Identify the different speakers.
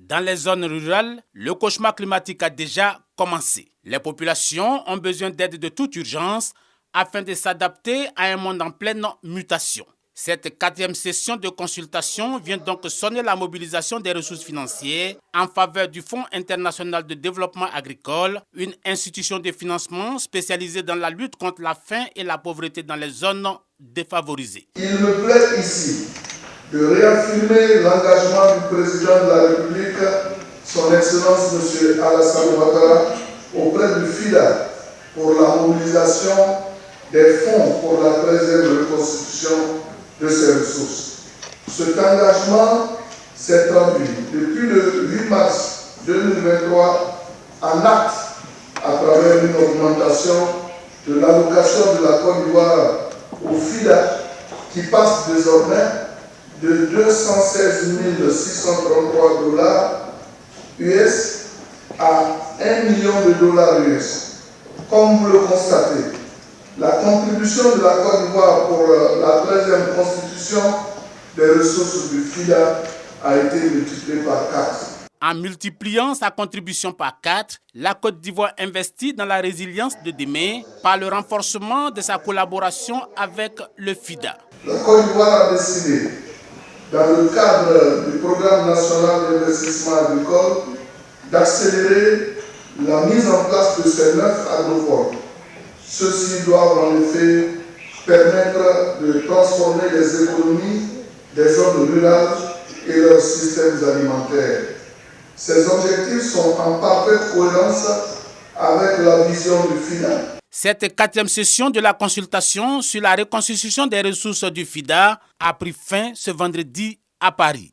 Speaker 1: Dans les zones rurales, le cauchemar climatique a déjà commencé. Les populations ont besoin d'aide de toute urgence afin de s'adapter à un monde en pleine mutation. Cette 4e session de consultation vient donc sonner la mobilisation des ressources financières en faveur du Fonds international de développement agricole, une institution de financement spécialisée dans la lutte contre la faim et la pauvreté dans les zones défavorisées.
Speaker 2: Il me plaît ici de réaffirmer l'engagement du président de la République, son Excellence M. Alassane Ouattara, auprès du FIDA pour la mobilisation des fonds pour la 13e reconstitution de ces ressources. Cet engagement s'est traduit depuis le 8 mars 2023 en acte à travers une augmentation de l'allocation de la Côte d'Ivoire au FIDA qui passe désormais de 216 633 $ US à 1 million de $ US. Comme vous le constatez, la contribution de la Côte d'Ivoire pour la 13e constitution des ressources du FIDA a été multipliée par 4.
Speaker 1: En multipliant sa contribution par 4, la Côte d'Ivoire investit dans la résilience de demain par le renforcement de sa collaboration avec le FIDA.
Speaker 2: La Côte d'Ivoire a décidé, dans le cadre du programme national d'investissement agricole, d'accélérer la mise en place de ces 9 agropoles. Ceux-ci doivent en effet permettre de transformer les économies des zones rurales et leurs systèmes alimentaires. Ces objectifs sont en parfaite cohérence avec la vision du FIDA.
Speaker 1: Cette 4e session de la consultation sur la reconstitution des ressources du FIDA a pris fin ce vendredi à Paris.